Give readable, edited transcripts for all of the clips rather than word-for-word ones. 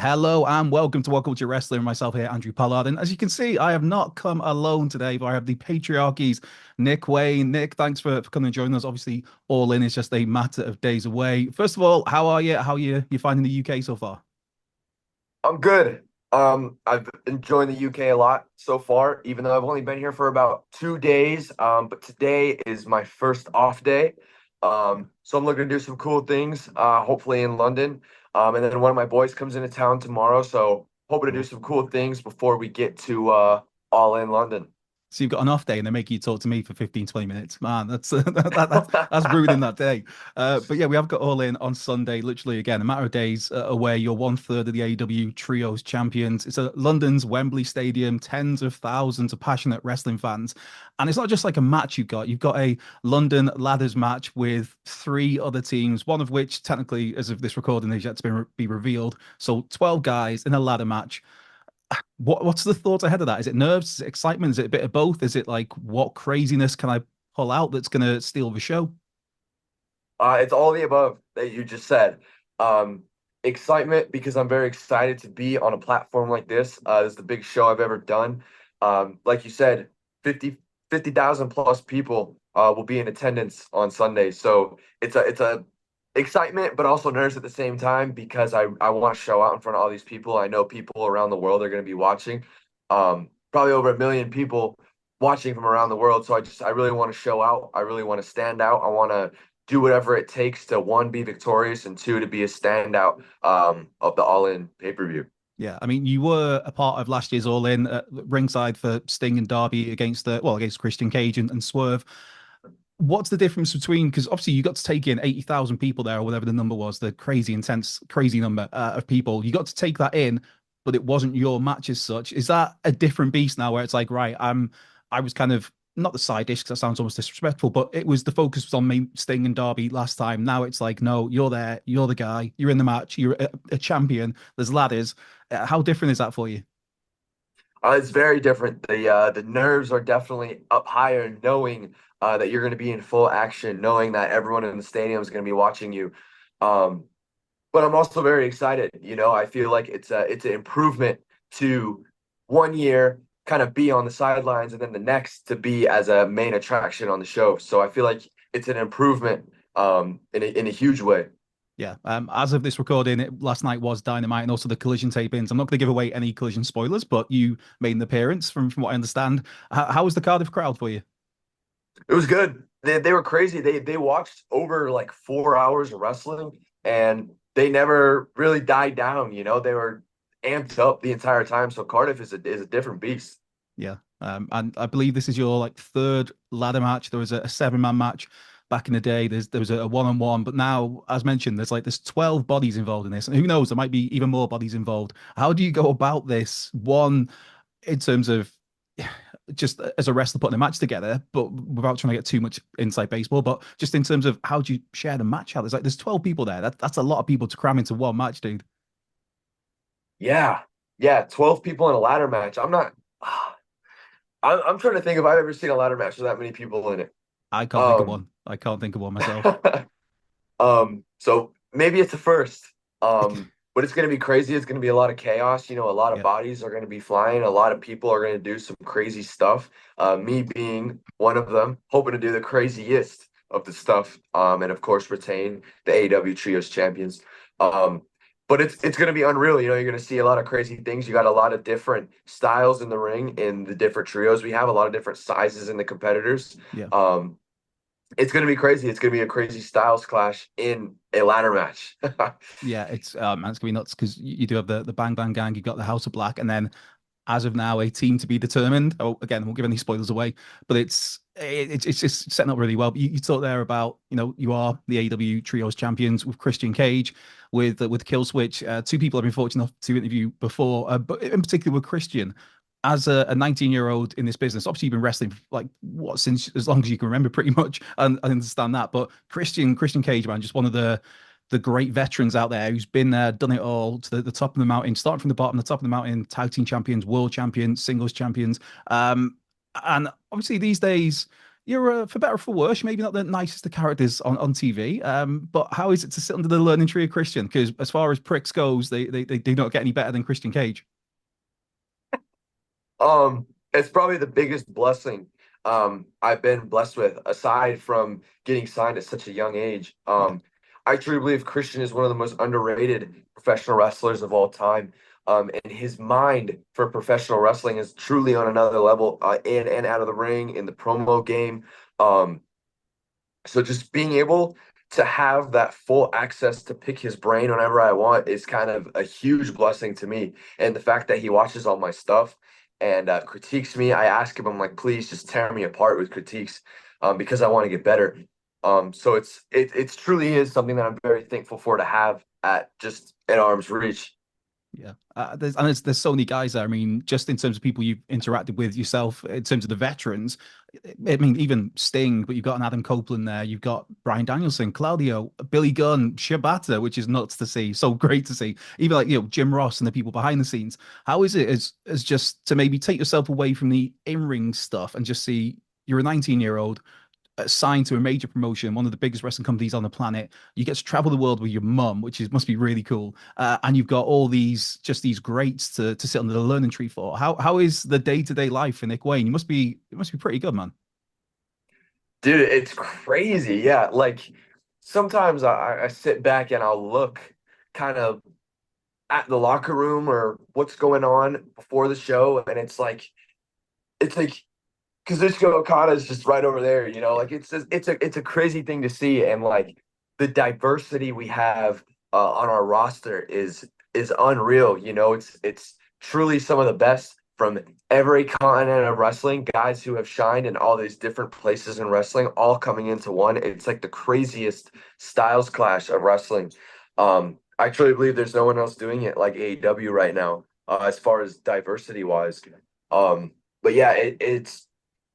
Hello and welcome to WhatCulture Wrestling. Myself here, Andrew Pollard. And as you can see, I have not come alone today, but I have the patriarchies, Nick Wayne. Nick, thanks for coming and joining us. Obviously, All In is just a matter of days away. First of all, how are you? How are you finding the UK so far? I'm good. I've enjoyed the UK a lot so far, even though I've only been here for about 2 days. But today is my first off day. So I'm looking to do some cool things, hopefully in London. And then one of my boys comes into town tomorrow, so hoping to do Cool. some cool things before we get to All In London. So you've got an off day and they make you talk to me for 15, 20 minutes. Man, that's that's ruining that day. But yeah, we have got All In on Sunday, literally again, a matter of days away. You're one third of the AEW Trios champions. It's at London's Wembley Stadium, tens of thousands of passionate wrestling fans. And it's not just like a match you've got a London ladders match with three other teams, one of which technically, as of this recording, is yet to be revealed. So 12 guys in a ladder match. What's the thought ahead of that? Is it nerves? Is it excitement? Is it a bit of both? Is it like what craziness can I pull out that's gonna steal the show? It's all the above that you just said. Um, Excitement because I'm very excited to be on a platform like this. This is the biggest show I've ever done. Like you said, 50,000 plus people will be in attendance on Sunday. So it's a excitement, but also nerves at the same time because I want to show out in front of all these people. I know people around the world are going to be watching. Probably over 1 million people watching from around the world. So I really want to show out. I really want to stand out. I want to do whatever it takes to one, be victorious, and two, to be a standout of the All In pay-per-view. Yeah, I mean, you were a part of last year's All In ringside for Sting and Darby against Christian Cage and Swerve. What's the difference between, because obviously you got to take in 80,000 people there or whatever the number was, the crazy intense, crazy number of people. You got to take that in, but it wasn't your match as such. Is that a different beast now where it's like, right, I was kind of not the side dish because that sounds almost disrespectful, but it was the focus was on me, Sting and Darby last time. Now it's like, no, you're there, you're the guy, you're in the match, you're a champion. There's ladders. How different is that for you? It's very different. The nerves are definitely up higher, knowing that you're going to be in full action, knowing that everyone in the stadium is going to be watching you. Um, but I'm also very excited. I feel like it's an improvement to 1 year kind of be on the sidelines and then the next to be as a main attraction on the show. So I feel like it's an improvement in a huge way. Yeah. As of this recording, last night was Dynamite and also the Collision tapings. I'm not going to give away any Collision spoilers, but you made an appearance from what I understand. How was the Cardiff crowd for you? It was good. They were crazy. They watched over like 4 hours of wrestling and they never really died down. They were amped up the entire time. So Cardiff is a different beast. Yeah. And I believe this is your like third ladder match. There was a seven-man match back in the day. There was a one-on-one, but now, as mentioned, there's 12 bodies involved in this. And who knows, there might be even more bodies involved. How do you go about this? One, in terms of just as a wrestler putting a match together, but without trying to get too much inside baseball, but just in terms of how do you share the match out? There's 12 people there. That's a lot of people to cram into one match, dude. Yeah. Yeah. 12 people in a ladder match. I'm trying to think if I've ever seen a ladder match with that many people in it. I can't think of Um, one. I can't think of one myself. so maybe it's a first. But it's going to be crazy. It's going to be a lot of chaos. A lot of Yeah. bodies are going to be flying. A lot of people are going to do some crazy stuff. Me being one of them, hoping to do the craziest of the stuff. And of course, retain the AEW Trios champions. Um, but it's going to be unreal. You're going to see a lot of crazy things. You got a lot of different styles in the ring in the different trios. We have a lot of different sizes in the competitors. Yeah. Um, it's going to be crazy. It's going to be a crazy styles clash in a ladder match. Yeah, it's gonna be nuts because you do have the Bang Bang Gang, you've got the House of Black, and then as of now, a team to be determined. Oh, again, I won't give any spoilers away, but it's just setting up really well. But you talked there about you are the AEW Trios champions with Christian Cage, with Kill Switch. Two people I've been fortunate enough to interview before, but in particular with Christian. As a 19-year-old in this business, obviously you've been wrestling for like what since as long as you can remember, pretty much, and I understand that. But Christian Cage, man, just one of the great veterans out there who's been there, done it all to the top of the mountain, starting from the bottom, the top of the mountain, tag team champions, world champions, singles champions. And obviously these days, you're for better or for worse, maybe not the nicest of characters on TV. But how is it to sit under the learning tree of Christian? Because as far as pricks goes, they do not get any better than Christian Cage. It's probably the biggest blessing I've been blessed with, aside from getting signed at such a young age. Yeah, I truly believe Christian is one of the most underrated professional wrestlers of all time. And his mind for professional wrestling is truly on another level, in and out of the ring, in the promo game. Um, so just being able to have that full access to pick his brain whenever I want is kind of a huge blessing to me. And the fact that he watches all my stuff and critiques me, I ask him, I'm like, please just tear me apart with critiques, because I want to get better. So it's truly is something that I'm very thankful for to have at just an arm's reach. yeah. There's so many guys there. I mean, just in terms of people you've interacted with yourself, in terms of the veterans, I mean, even Sting, but you've got an Adam Copeland there. You've got Brian Danielson, Claudio, Billy Gunn, Shibata, which is nuts to see. So great to see. Even like, Jim Ross and the people behind the scenes. How is it as just to maybe take yourself away from the in-ring stuff and just see you're a 19-year-old signed to a major promotion, one of the biggest wrestling companies on the planet. You get to travel the world with your mum, which is must be really cool. And you've got all these greats to sit under the learning tree for. How is the day-to-day life for Nick Wayne? It must be pretty good, man. Dude, it's crazy. Yeah. Like sometimes I sit back and I'll look kind of at the locker room or what's going on before the show, and it's like Kazuchika Okada is just right over there, like it's a crazy thing to see, and like the diversity we have on our roster is unreal. It's truly some of the best from every continent of wrestling, guys who have shined in all these different places in wrestling, all coming into one. It's like the craziest styles clash of wrestling. I truly believe there's no one else doing it like AEW right now, as far as diversity wise. But yeah, it's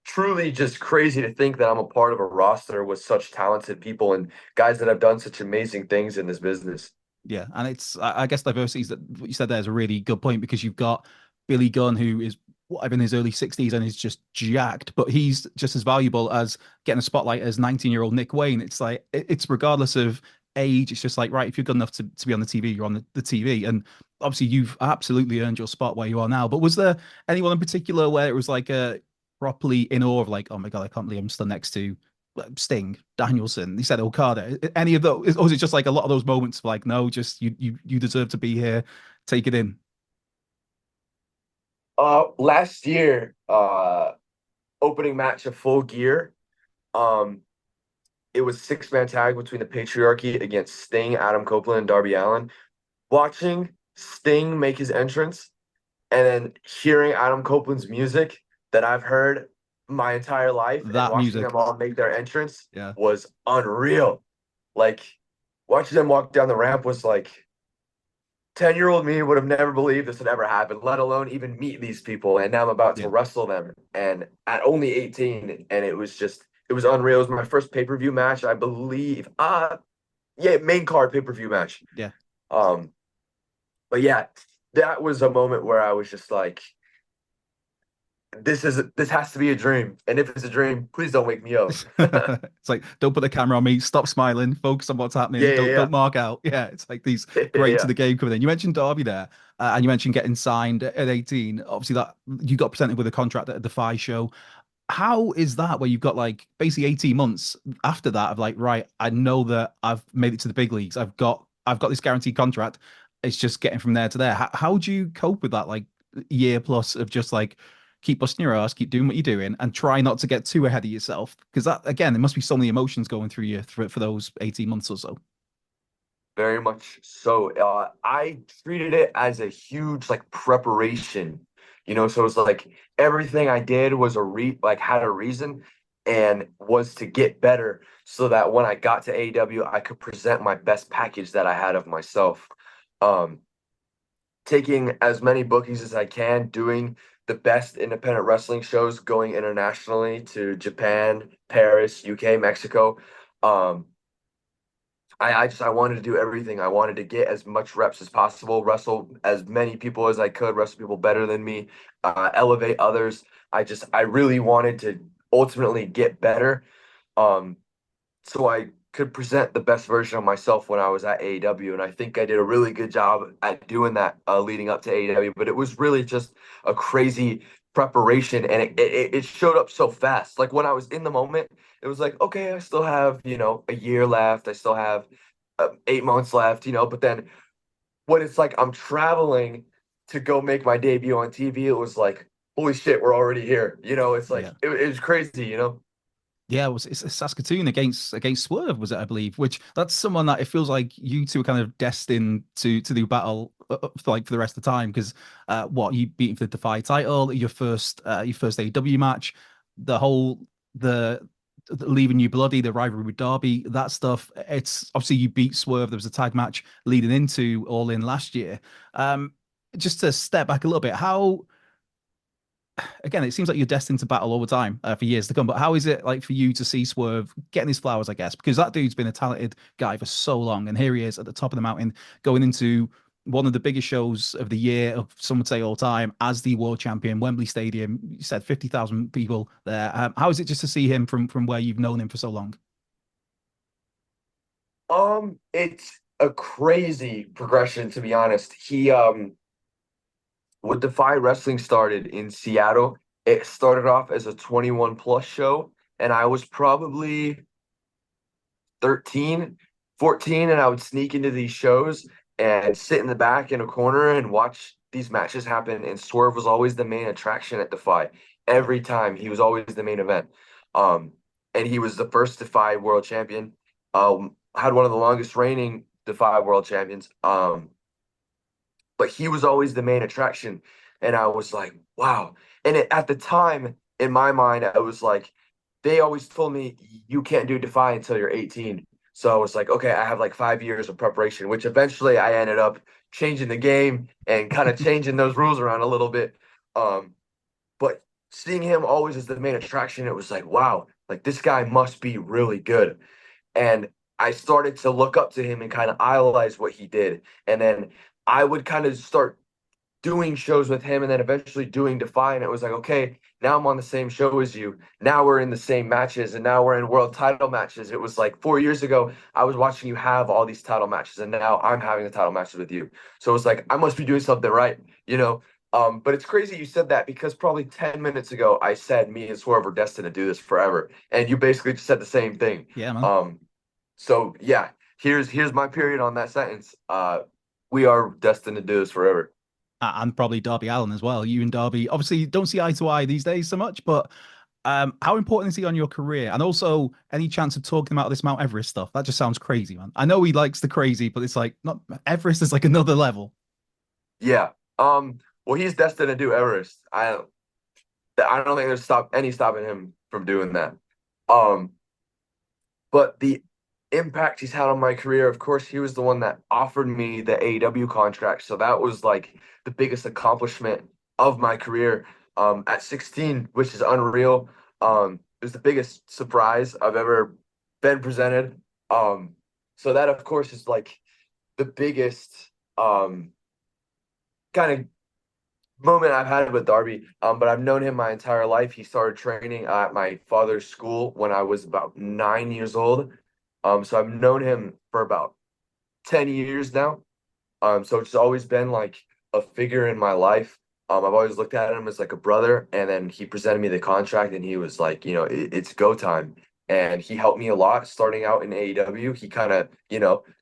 truly just crazy to think that I'm a part of a roster with such talented people and guys that have done such amazing things in this business. Yeah, and I guess diversity is that what you said there is a really good point because you've got Billy Gunn who is whatever in his early 60s and is just jacked, but he's just as valuable as getting a spotlight as 19-year-old Nick Wayne. It's like it's regardless of age, it's just like right, if you're good enough to be on the TV, you're on the TV. And obviously you've absolutely earned your spot where you are now. But was there anyone in particular where it was like a properly in awe of like, oh my God, I can't believe I'm still next to Sting, Danielson, he said Okada. Any of those, or is it just like a lot of those moments of like, no, just you deserve to be here, take it in. Last year, opening match of Full Gear, um, it was six-man tag between the Patriarchy against Sting, Adam Copeland, and Darby Allin. Watching Sting make his entrance and then hearing Adam Copeland's music that I've heard my entire life and That watching them music, all make their entrance yeah, was unreal. Like watching them walk down the ramp was like 10-year-old me would have never believed this would ever happen, let alone even meet these people. And now I'm about to yeah, wrestle them. And at only 18, and it was unreal. It was my first pay-per-view match, I believe. Yeah, main card pay-per-view match. yeah. Um, but yeah, that was a moment where I was just like, this has to be a dream. And if it's a dream, please don't wake me up. It's like don't put the camera on me, stop smiling, focus on what's happening, Yeah, don't yeah, mark out. Yeah, it's like these yeah. greats of Yeah. the game coming in. You mentioned Darby there, and you mentioned getting signed at 18. Obviously, that you got presented with a contract at the Defy show. How is that where you've got like basically 18 months after that of like, right, I know that I've made it to the big leagues. I've got this guaranteed contract. It's just getting from there to there. How do you cope with that like year plus of just like keep busting your ass, keep doing what you're doing, and try not to get too ahead of yourself? Because that again, there must be so many emotions going through you for those 18 months or so. Very much so. I treated it as a huge like preparation, so it was like everything I did was like had a reason and was to get better so that when I got to AEW, I could present my best package that I had of myself. Um, Taking as many bookings as I can, doing the best independent wrestling shows, going internationally to Japan, Paris, UK, Mexico. Um, I wanted to do everything. I wanted to get as much reps as possible, wrestle as many people as I could, wrestle people better than me, elevate others. I really wanted to. ultimately get better. Um, so I could present the best version of myself when I was at AEW. And I think I did a really good job at doing that leading up to AEW. But it was really just a crazy preparation, and it showed up so fast. Like when I was in the moment, it was like, okay, I still have, a year left. I still have 8 months left, but then when it's like I'm traveling to go make my debut on TV, it was like, holy shit, we're already here. It's like Yeah. it was crazy. Yeah, it's Saskatoon against Swerve, was it, I believe? Which that's someone that it feels like you two are kind of destined to do battle for the rest of the time because what you beat him for the Defy title, your first AEW match, the whole the leaving you bloody, the rivalry with Darby, that stuff. It's obviously you beat Swerve. There was a tag match leading into All In last year. Um, just to step back a little bit, how again, it seems like you're destined to battle all the time for years to come. But how is it like for you to see Swerve getting his flowers, I guess? Because that dude's been a talented guy for so long. And here he is at the top of the mountain going into one of the biggest shows of the year, of some would say all time, as the world champion, Wembley Stadium. You said 50,000 people there. How is it just to see him from where you've known him for so long? It's a crazy progression, to be honest. He When Defy Wrestling started in Seattle, it started off as a 21 plus show, and I was probably 13, 14, and I would sneak into these shows and sit in the back in a corner and watch these matches happen. And Swerve was always the main attraction at Defy. Yeah. Every time he was always the main event. Um, and he was the first Defy world champion. Had one of the longest reigning Defy world champions. But he was always the main attraction. And I was like, wow. And at the time, in my mind, I was like, they always told me you can't do Defy until you're 18. So I was like, okay, I have like 5 years of preparation, which eventually I ended up changing the game and kind of changing those rules around a little bit. Um, but seeing him always as the main attraction, it was like, wow, like this guy must be really good. And I started to look up to him and kind of idolize what he did. And then I would kind of start doing shows with him and then eventually doing Defy. And it was like, okay, now I'm on the same show as you. Now we're in the same matches and now we're in world title matches. It was like 4 years ago, I was watching you have all these title matches and now I'm having the title matches with you. So it was like, I must be doing something right, you know? But it's crazy you said that because probably 10 minutes ago, I said me and Swerve are destined to do this forever. And you basically just said the same thing. Yeah, man. So yeah, here's my period on that sentence. We are destined to do this forever. And probably Darby Allen as well. You and Darby obviously don't see eye to eye these days so much, but how important is he on your career? And also, any chance of talking about this Mount Everest stuff? That just sounds crazy, man. I know he likes the crazy, but it's like not Everest is like another level. Yeah. Well, he's destined to do Everest. I don't think there's any stopping him from doing that. Um, but the impact he's had on my career, of course, he was the one that offered me the AEW contract. So that was like the biggest accomplishment of my career. At 16, which is unreal. It was the biggest surprise I've ever been presented. So that, of course, is like the biggest um kind of moment I've had with Darby. But I've known him my entire life. He started training at my father's school when I was about 9 years old. So I've known him for about 10 years now. So it's always been like a figure in my life. I've always looked at him as like a brother, and then he presented me the contract, and he was like, it's go time. And he helped me a lot starting out in AEW. He kind of,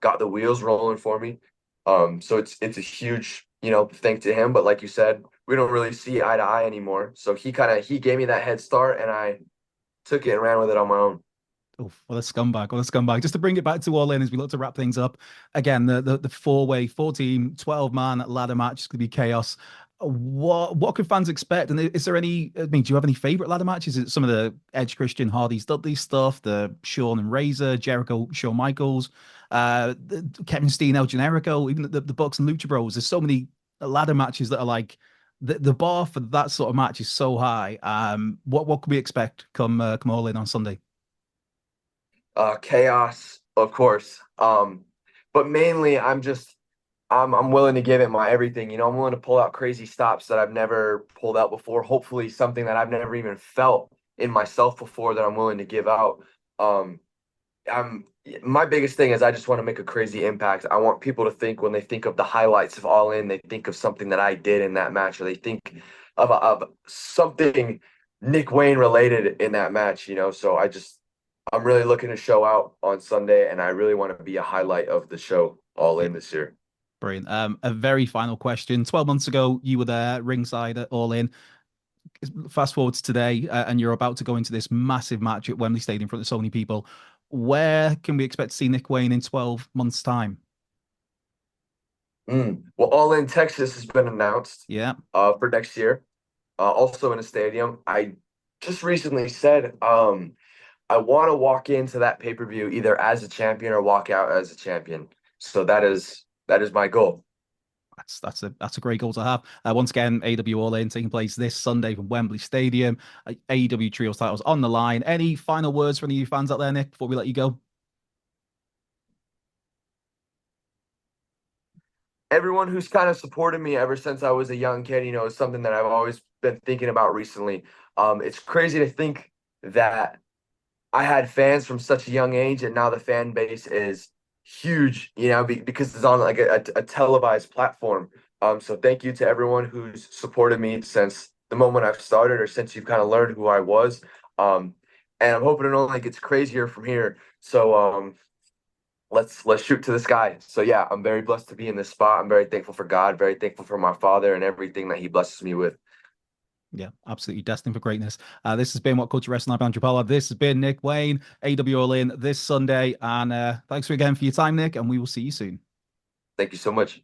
got the wheels rolling for me. So it's a huge, thing to him. But like you said, we don't really see eye to eye anymore. So he gave me that head start, and I took it and ran with it on my own. Oh, what a scumbag! What a scumbag! Just to bring it back to All In as we look to wrap things up. Again, the four-way, 14, 12-man ladder match is going to be chaos. What could fans expect? And is there any? I mean, do you have any favorite ladder matches? Is it some of the Edge, Christian, Hardy's, Dudley stuff, the Shawn and Razor, Jericho, Shawn Michaels, Kevin Steen, El Generico, even the Bucks and Lucha Bros? There's so many ladder matches that are like the bar for that sort of match is so high. What can we expect come All In on Sunday? Chaos, of course. But mainly I'm willing to give it my everything. I'm willing to pull out crazy stops that I've never pulled out before. Hopefully something that I've never even felt in myself before that I'm willing to give out. Um, I'm my biggest thing is I just want to make a crazy impact. I want people to think when they think of the highlights of All In, they think of something that I did in that match, or they think of something Nick Wayne related in that match, you know. So I'm really looking to show out on Sunday, and I really want to be a highlight of the show All Yeah, In this year. brilliant. A very final question. 12 months ago, you were there ringside at All In. Fast forward to today, and you're about to go into this massive match at Wembley Stadium in front of so many people. Where can we expect to see Nick Wayne in 12 months' time? Well, All In Texas has been announced Yeah, for next year, also in a stadium. I just recently said I want to walk into that pay-per-view either as a champion or walk out as a champion. So that is my goal. that's a great goal to have. Once again, AEW All In taking place this Sunday from Wembley Stadium. AEW Trios titles on the line. Any final words for any of you fans out there, Nick, before we let you go? Everyone who's kind of supported me ever since I was a young kid, you know, is something that I've always been thinking about recently. It's crazy to think that I had fans from such a young age, and now the fan base is huge, you know, because it's on like a televised platform. So thank you to everyone who's supported me since the moment I've started, or since you've kind of learned who I was. Um, and I'm hoping it only gets crazier from here. So let's shoot to the sky. So yeah, I'm very blessed to be in this spot. I'm very thankful for God, very thankful for my father and everything that He blesses me with. Yeah, absolutely destined for greatness. This has been What Culture Wrestling. I'm Andrew Pollard. This has been Nick Wayne, AW All In this Sunday. And thanks again for your time, Nick, and we will see you soon. Thank you so much.